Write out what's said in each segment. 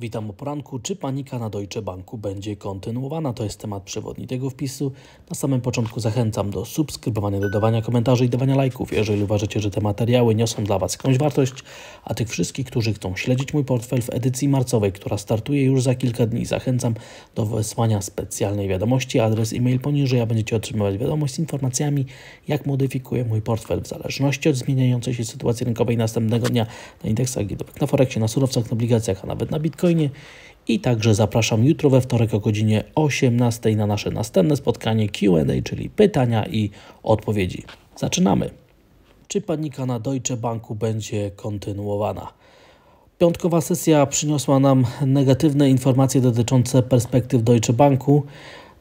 Witam o poranku. Czy panika na Deutsche Banku będzie kontynuowana? To jest temat przewodni tego wpisu. Na samym początku zachęcam do subskrybowania, dodawania komentarzy i dawania lajków, jeżeli uważacie, że te materiały niosą dla Was jakąś wartość. A tych wszystkich, którzy chcą śledzić mój portfel w edycji marcowej, która startuje już za kilka dni, zachęcam do wysłania specjalnej wiadomości. Adres e-mail poniżej, a będziecie otrzymywać wiadomość z informacjami, jak modyfikuję mój portfel w zależności od zmieniającej się sytuacji rynkowej następnego dnia na indeksach giełdowych, na Forexie, na surowcach, na obligacjach, a nawet na Bitcoinie. I także zapraszam jutro we wtorek o godzinie 18 na nasze następne spotkanie Q&A, czyli pytania i odpowiedzi. Zaczynamy. Czy panika na Deutsche Banku będzie kontynuowana? Piątkowa sesja przyniosła nam negatywne informacje dotyczące perspektyw Deutsche Banku,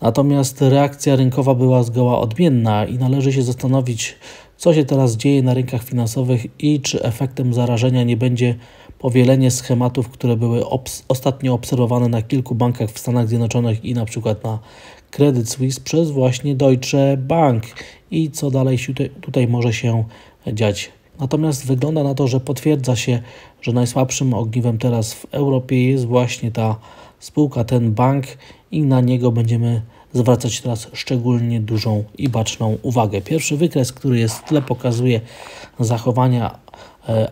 natomiast reakcja rynkowa była zgoła odmienna i należy się zastanowić, co się teraz dzieje na rynkach finansowych i czy efektem zarażenia nie będzie powielenie schematów, które były ostatnio obserwowane na kilku bankach w Stanach Zjednoczonych i na przykład na Credit Suisse przez właśnie Deutsche Bank i co dalej tutaj może się dziać. Natomiast wygląda na to, że potwierdza się, że najsłabszym ogniwem teraz w Europie jest właśnie ta spółka, ten bank i na niego będziemy zwracać teraz szczególnie dużą i baczną uwagę. Pierwszy wykres, który jest w tle, pokazuje zachowania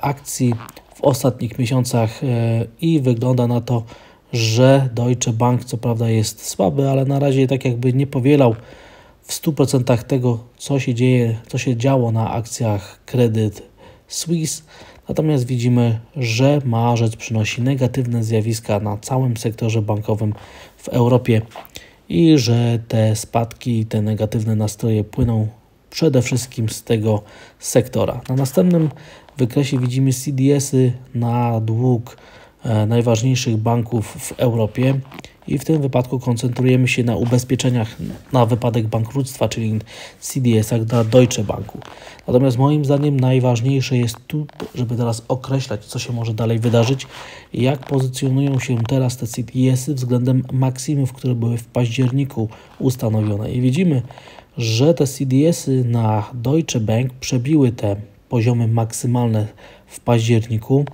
akcji w ostatnich miesiącach i wygląda na to, że Deutsche Bank co prawda jest słaby, ale na razie tak jakby nie powielał w 100% tego, co się dzieje, co się działo na akcjach Credit Suisse. Natomiast widzimy, że marzec przynosi negatywne zjawiska na całym sektorze bankowym w Europie i że te spadki, te negatywne nastroje płyną przede wszystkim z tego sektora. Na następnym wykresie widzimy CDS-y na dług najważniejszych banków w Europie i w tym wypadku koncentrujemy się na ubezpieczeniach na wypadek bankructwa, czyli CDS-ach dla Deutsche Banku. Natomiast moim zdaniem najważniejsze jest tu, żeby teraz określać, co się może dalej wydarzyć i jak pozycjonują się teraz te CDS-y względem maksimów, które były w październiku ustanowione. I widzimy, że te CDS-y na Deutsche Bank przebiły te poziomy maksymalne w październiku,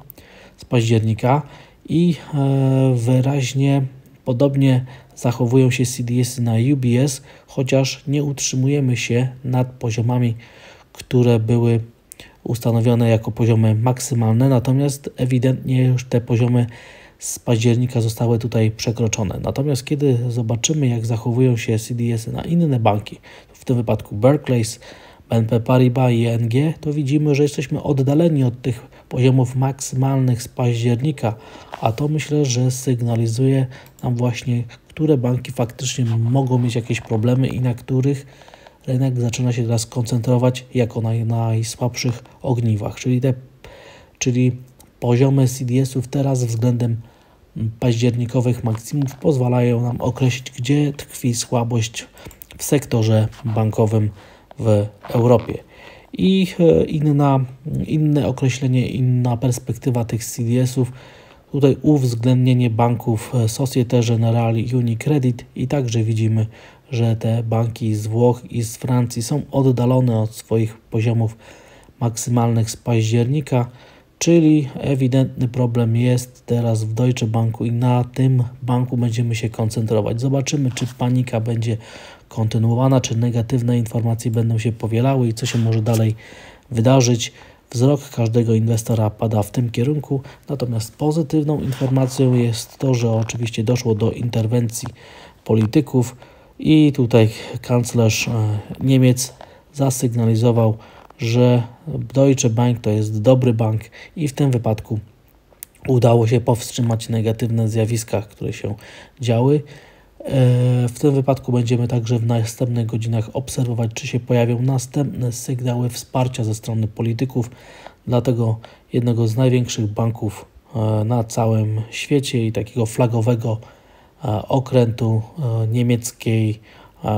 z października i wyraźnie podobnie zachowują się CDS-y na UBS, chociaż nie utrzymujemy się nad poziomami, które były ustanowione jako poziomy maksymalne, natomiast ewidentnie już te poziomy z października zostały tutaj przekroczone. Natomiast kiedy zobaczymy, jak zachowują się CDS-y na inne banki, w tym wypadku Barclays, BNP Paribas i ING, to widzimy, że jesteśmy oddaleni od tych poziomów maksymalnych z października, a to myślę, że sygnalizuje nam właśnie, które banki faktycznie mogą mieć jakieś problemy i na których rynek zaczyna się teraz koncentrować jako na najsłabszych ogniwach, czyli poziomy CDS-ów teraz względem październikowych maksimów pozwalają nam określić, gdzie tkwi słabość w sektorze bankowym w Europie. I inne określenie, inna perspektywa tych CDS-ów, tutaj uwzględnienie banków Societe Generale i UniCredit i także widzimy, że te banki z Włoch i z Francji są oddalone od swoich poziomów maksymalnych z października, czyli ewidentny problem jest teraz w Deutsche Banku i na tym banku będziemy się koncentrować. Zobaczymy, czy panika będzie kontynuowana, czy negatywne informacje będą się powielały i co się może dalej wydarzyć. Wzrok każdego inwestora pada w tym kierunku, natomiast pozytywną informacją jest to, że oczywiście doszło do interwencji polityków i tutaj kanclerz Niemiec zasygnalizował, że Deutsche Bank to jest dobry bank i w tym wypadku udało się powstrzymać negatywne zjawiska, które się działy. W tym wypadku będziemy także w następnych godzinach obserwować, czy się pojawią następne sygnały wsparcia ze strony polityków dla tego jednego z największych banków na całym świecie i takiego flagowego okrętu niemieckiej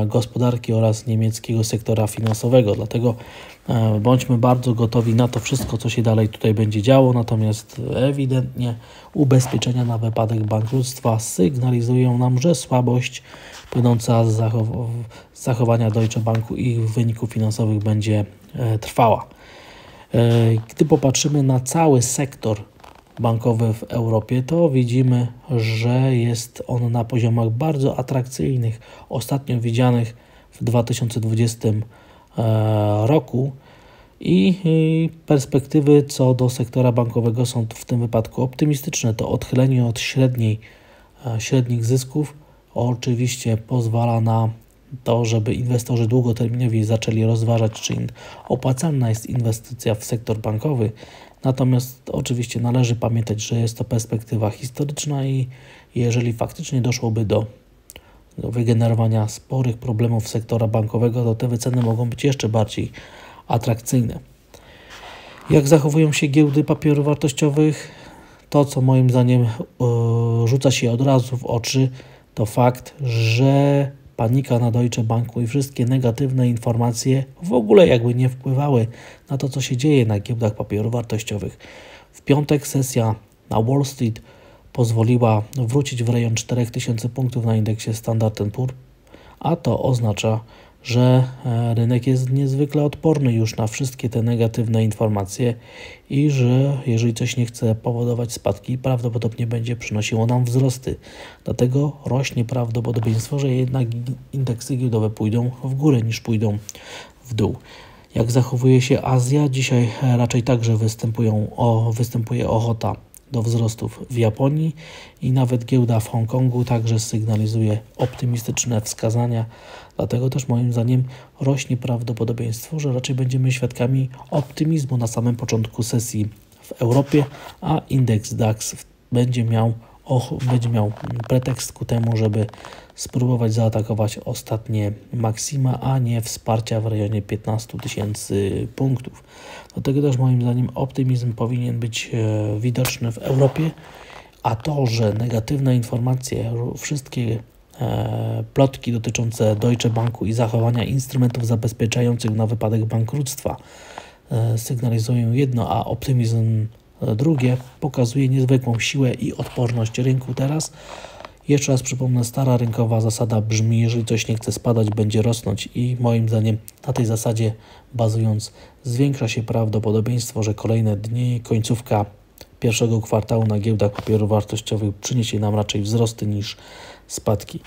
gospodarki oraz niemieckiego sektora finansowego. Dlatego bądźmy bardzo gotowi na to wszystko, co się dalej tutaj będzie działo. Natomiast ewidentnie ubezpieczenia na wypadek bankructwa sygnalizują nam, że słabość płynąca z zachowania Deutsche Banku i ich wyników finansowych będzie trwała. Gdy popatrzymy na cały sektor bankowy w Europie, to widzimy, że jest on na poziomach bardzo atrakcyjnych, ostatnio widzianych w 2020 roku i perspektywy co do sektora bankowego są w tym wypadku optymistyczne. To odchylenie od średnich zysków oczywiście pozwala na to, żeby inwestorzy długoterminowi zaczęli rozważać, czy opłacalna jest inwestycja w sektor bankowy. Natomiast oczywiście należy pamiętać, że jest to perspektywa historyczna i jeżeli faktycznie doszłoby do wygenerowania sporych problemów sektora bankowego, to te wyceny mogą być jeszcze bardziej atrakcyjne. Jak zachowują się giełdy papierów wartościowych? To, co moim zdaniem rzuca się od razu w oczy, to fakt, że panika na Deutsche Banku i wszystkie negatywne informacje w ogóle jakby nie wpływały na to, co się dzieje na giełdach papierów wartościowych. W piątek sesja na Wall Street pozwoliła wrócić w rejon 4000 punktów na indeksie Standard & Poor's, a to oznacza, że rynek jest niezwykle odporny już na wszystkie te negatywne informacje i że jeżeli coś nie chce powodować spadki, prawdopodobnie będzie przynosiło nam wzrosty. Dlatego rośnie prawdopodobieństwo, że jednak indeksy giełdowe pójdą w górę niż pójdą w dół. Jak zachowuje się Azja? Dzisiaj raczej także występuje ochota do wzrostów w Japonii i nawet giełda w Hongkongu także sygnalizuje optymistyczne wskazania. Dlatego też moim zdaniem rośnie prawdopodobieństwo, że raczej będziemy świadkami optymizmu na samym początku sesji w Europie, a indeks DAX będzie miał pretekst ku temu, żeby spróbować zaatakować ostatnie maksima, a nie wsparcia w rejonie 15 000 punktów. Dlatego też moim zdaniem optymizm powinien być widoczny w Europie, a to, że negatywne informacje, wszystkie plotki dotyczące Deutsche Banku i zachowania instrumentów zabezpieczających na wypadek bankructwa sygnalizują jedno, a optymizm drugie, pokazuje niezwykłą siłę i odporność rynku teraz. Jeszcze raz przypomnę, stara rynkowa zasada brzmi: jeżeli coś nie chce spadać, będzie rosnąć i moim zdaniem na tej zasadzie bazując zwiększa się prawdopodobieństwo, że kolejne dni, końcówka pierwszego kwartału na giełdach papierów wartościowych przyniesie nam raczej wzrosty niż spadki.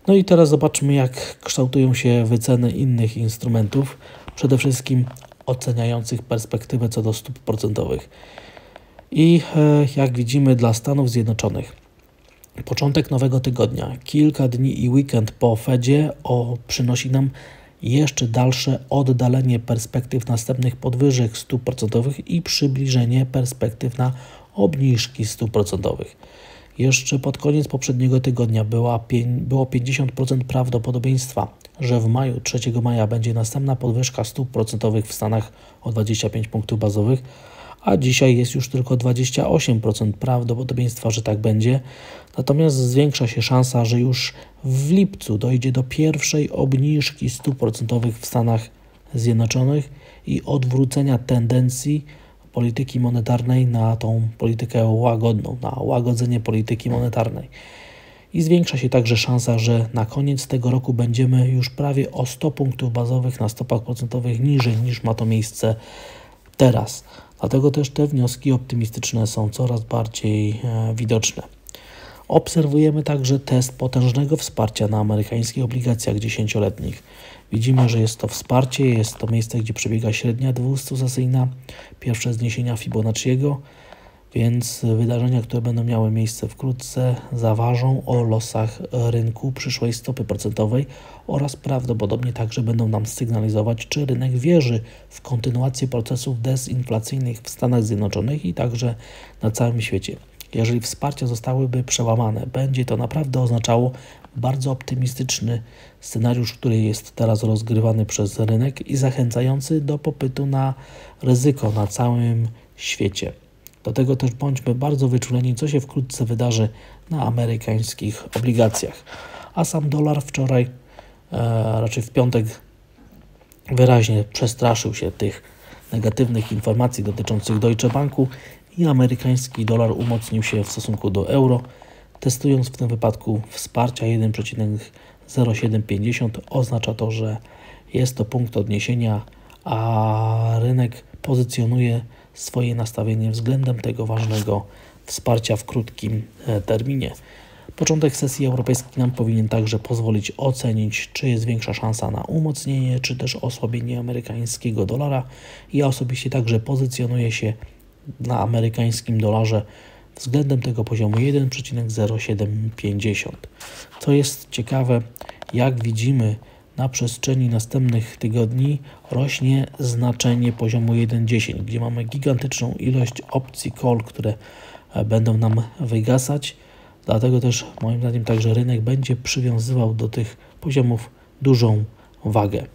No i teraz zobaczmy, jak kształtują się wyceny innych instrumentów, przede wszystkim oceniających perspektywę co do stóp procentowych. I jak widzimy dla Stanów Zjednoczonych, początek nowego tygodnia, kilka dni i weekend po Fedzie przynosi nam jeszcze dalsze oddalenie perspektyw następnych podwyżek stóp procentowych i przybliżenie perspektyw na obniżki stóp procentowych. Jeszcze pod koniec poprzedniego tygodnia było 50% prawdopodobieństwa, że w maju, 3 maja będzie następna podwyżka stóp procentowych w Stanach o 25 punktów bazowych, a dzisiaj jest już tylko 28% prawdopodobieństwa, że tak będzie. Natomiast zwiększa się szansa, że już w lipcu dojdzie do pierwszej obniżki stóp procentowych w Stanach Zjednoczonych i odwrócenia tendencji polityki monetarnej na tą politykę łagodną, na łagodzenie polityki monetarnej. I zwiększa się także szansa, że na koniec tego roku będziemy już prawie o 100 punktów bazowych na stopach procentowych niżej niż ma to miejsce teraz. Dlatego też te wnioski optymistyczne są coraz bardziej widoczne. Obserwujemy także test potężnego wsparcia na amerykańskich obligacjach 10-letnich. Widzimy, że jest to wsparcie, jest to miejsce, gdzie przebiega średnia 200-sesyjna, pierwsze zniesienia Fibonacciego, więc wydarzenia, które będą miały miejsce wkrótce, zaważą o losach rynku przyszłej stopy procentowej oraz prawdopodobnie także będą nam sygnalizować, czy rynek wierzy w kontynuację procesów dezinflacyjnych w Stanach Zjednoczonych i także na całym świecie. Jeżeli wsparcia zostałyby przełamane, będzie to naprawdę oznaczało bardzo optymistyczny scenariusz, który jest teraz rozgrywany przez rynek i zachęcający do popytu na ryzyko na całym świecie. Do tego też bądźmy bardzo wyczuleni, co się wkrótce wydarzy na amerykańskich obligacjach. A sam dolar wczoraj, raczej w piątek, wyraźnie przestraszył się tych negatywnych informacji dotyczących Deutsche Banku i amerykański dolar umocnił się w stosunku do euro, testując w tym wypadku wsparcia 1,0750. Oznacza to, że jest to punkt odniesienia, a rynek pozycjonuje swoje nastawienie względem tego ważnego wsparcia w krótkim terminie. Początek sesji europejskiej nam powinien także pozwolić ocenić, czy jest większa szansa na umocnienie, czy też osłabienie amerykańskiego dolara. Ja osobiście także pozycjonuję się na amerykańskim dolarze względem tego poziomu 1,0750. Co jest ciekawe, jak widzimy, na przestrzeni następnych tygodni rośnie znaczenie poziomu 1,10, gdzie mamy gigantyczną ilość opcji call, które będą nam wygasać. Dlatego też moim zdaniem także rynek będzie przywiązywał do tych poziomów dużą wagę.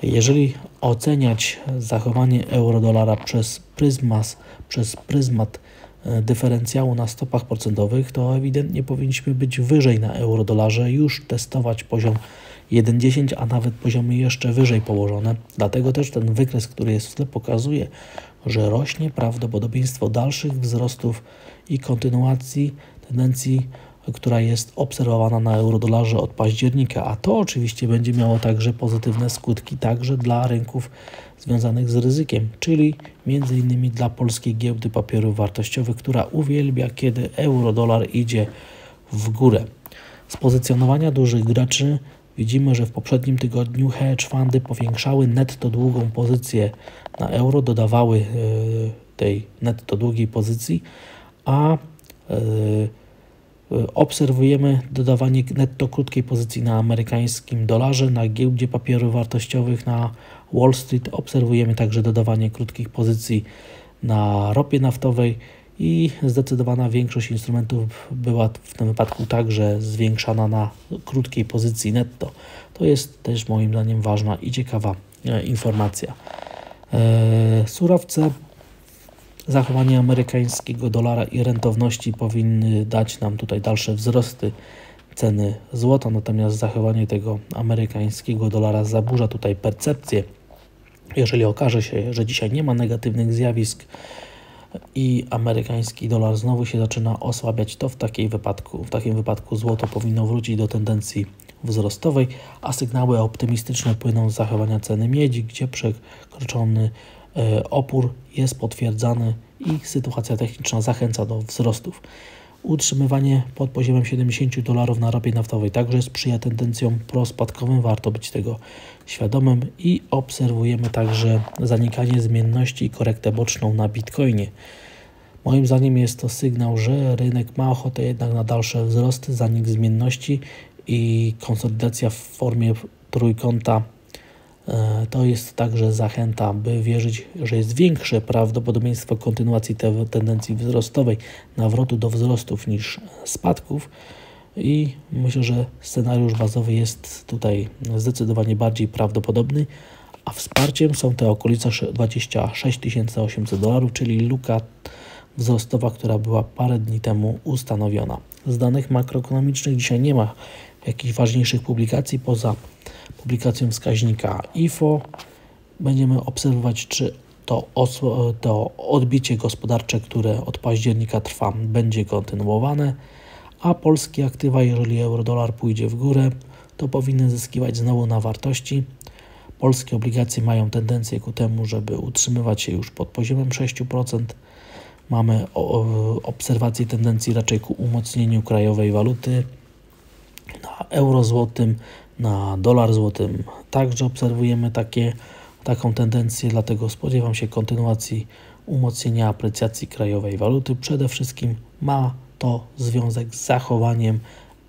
Jeżeli oceniać zachowanie euro-dolara przez pryzmat dyferencjału na stopach procentowych, to ewidentnie powinniśmy być wyżej na euro-dolarze, już testować poziom 1,10, a nawet poziomy jeszcze wyżej położone. Dlatego też ten wykres, który jest w tle, pokazuje, że rośnie prawdopodobieństwo dalszych wzrostów i kontynuacji tendencji, która jest obserwowana na eurodolarze od października, a to oczywiście będzie miało także pozytywne skutki także dla rynków związanych z ryzykiem, czyli m.in. dla polskiej giełdy papierów wartościowych, która uwielbia, kiedy eurodolar idzie w górę. Z pozycjonowania dużych graczy widzimy, że w poprzednim tygodniu hedge fundy powiększały netto długą pozycję na euro, dodawały tej netto długiej pozycji, a obserwujemy dodawanie netto krótkiej pozycji na amerykańskim dolarze, na giełdzie papierów wartościowych na Wall Street. Obserwujemy także dodawanie krótkich pozycji na ropie naftowej i zdecydowana większość instrumentów była w tym wypadku także zwiększana na krótkiej pozycji netto. To jest też moim zdaniem ważna i ciekawa informacja. Surowce, zachowanie amerykańskiego dolara i rentowności powinny dać nam tutaj dalsze wzrosty ceny złota, natomiast zachowanie tego amerykańskiego dolara zaburza tutaj percepcję. Jeżeli okaże się, że dzisiaj nie ma negatywnych zjawisk i amerykański dolar znowu się zaczyna osłabiać, to w takim wypadku złoto powinno wrócić do tendencji wzrostowej, a sygnały optymistyczne płyną z zachowania ceny miedzi, gdzie przekroczony opór jest potwierdzany i sytuacja techniczna zachęca do wzrostów. Utrzymywanie pod poziomem $70 na ropie naftowej także sprzyja tendencjom prospadkowym, warto być tego świadomym i obserwujemy także zanikanie zmienności i korektę boczną na Bitcoinie. Moim zdaniem jest to sygnał, że rynek ma ochotę jednak na dalsze wzrosty, zanik zmienności i konsolidacja w formie trójkąta. To jest także zachęta, by wierzyć, że jest większe prawdopodobieństwo kontynuacji tej tendencji wzrostowej, nawrotu do wzrostów niż spadków i myślę, że scenariusz bazowy jest tutaj zdecydowanie bardziej prawdopodobny, a wsparciem są te okolice $26 800, czyli luka wzrostowa, która była parę dni temu ustanowiona. Z danych makroekonomicznych dzisiaj nie ma jakichś ważniejszych publikacji poza publikacją wskaźnika IFO. Będziemy obserwować, czy to odbicie gospodarcze, które od października trwa, będzie kontynuowane, a polskie aktywa, jeżeli euro-dolar pójdzie w górę, to powinny zyskiwać znowu na wartości. Polskie obligacje mają tendencję ku temu, żeby utrzymywać się już pod poziomem 6%. Mamy obserwację tendencji raczej ku umocnieniu krajowej waluty. Na euro złotym, na dolar złotym także obserwujemy taką tendencję, dlatego spodziewam się kontynuacji umocnienia aprecjacji krajowej waluty. Przede wszystkim ma to związek z zachowaniem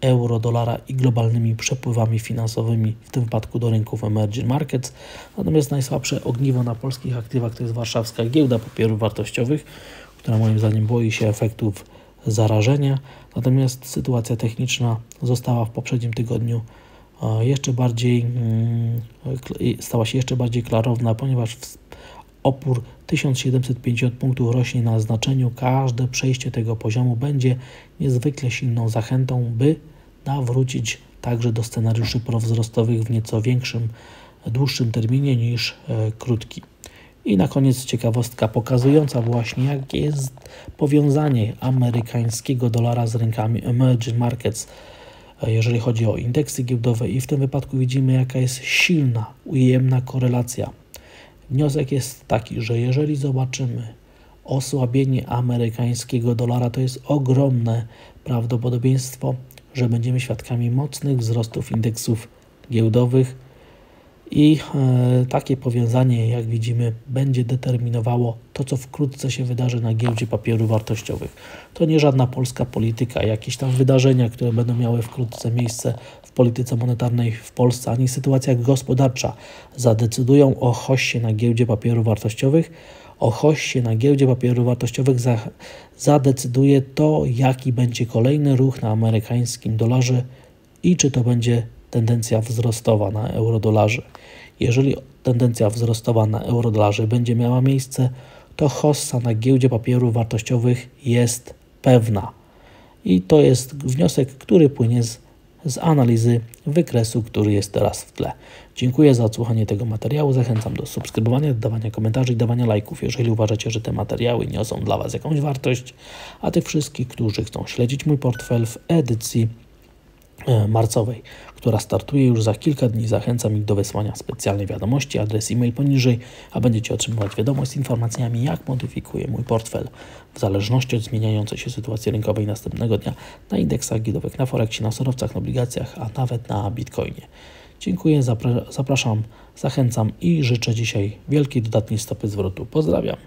euro-dolara i globalnymi przepływami finansowymi, w tym wypadku do rynków emerging markets. Natomiast najsłabsze ogniwo na polskich aktywach to jest warszawska giełda papierów wartościowych, która moim zdaniem boi się efektów zarażenia. Natomiast sytuacja techniczna została w poprzednim tygodniu stała się jeszcze bardziej klarowna, ponieważ opór 1750 punktów rośnie na znaczeniu. Każde przejście tego poziomu będzie niezwykle silną zachętą, by nawrócić także do scenariuszy prowzrostowych w nieco większym, dłuższym terminie niż krótki. I na koniec ciekawostka pokazująca właśnie, jakie jest powiązanie amerykańskiego dolara z rynkami emerging markets, jeżeli chodzi o indeksy giełdowe, i w tym wypadku widzimy, jaka jest silna, ujemna korelacja Wniosek jest taki, że jeżeli zobaczymy osłabienie amerykańskiego dolara, to jest ogromne prawdopodobieństwo, że będziemy świadkami mocnych wzrostów indeksów giełdowych i takie powiązanie, jak widzimy, będzie determinowało to, co wkrótce się wydarzy na giełdzie papierów wartościowych. To nie żadna polska polityka, jakieś tam wydarzenia, które będą miały wkrótce miejsce w polityce monetarnej w Polsce, ani sytuacja gospodarcza zadecydują o hoście na giełdzie papierów wartościowych. O hoście na giełdzie papierów wartościowych zadecyduje to, jaki będzie kolejny ruch na amerykańskim dolarze i czy to będzie tendencja wzrostowa na eurodolarze. Jeżeli tendencja wzrostowa na eurodolarze będzie miała miejsce, to hossa na giełdzie papierów wartościowych jest pewna. I to jest wniosek, który płynie z analizy wykresu, który jest teraz w tle. Dziękuję za odsłuchanie tego materiału. Zachęcam do subskrybowania, dodawania komentarzy i dawania lajków, jeżeli uważacie, że te materiały niosą dla Was jakąś wartość. A tych wszystkich, którzy chcą śledzić mój portfel w edycji marcowej, która startuje już za kilka dni, zachęcam ich do wysłania specjalnej wiadomości, adres e-mail poniżej, a będziecie otrzymywać wiadomość z informacjami, jak modyfikuję mój portfel w zależności od zmieniającej się sytuacji rynkowej następnego dnia na indeksach giełdowych, na Forexie, na surowcach, na obligacjach, a nawet na Bitcoinie. Dziękuję, zapraszam, zachęcam i życzę dzisiaj wielkiej dodatniej stopy zwrotu. Pozdrawiam.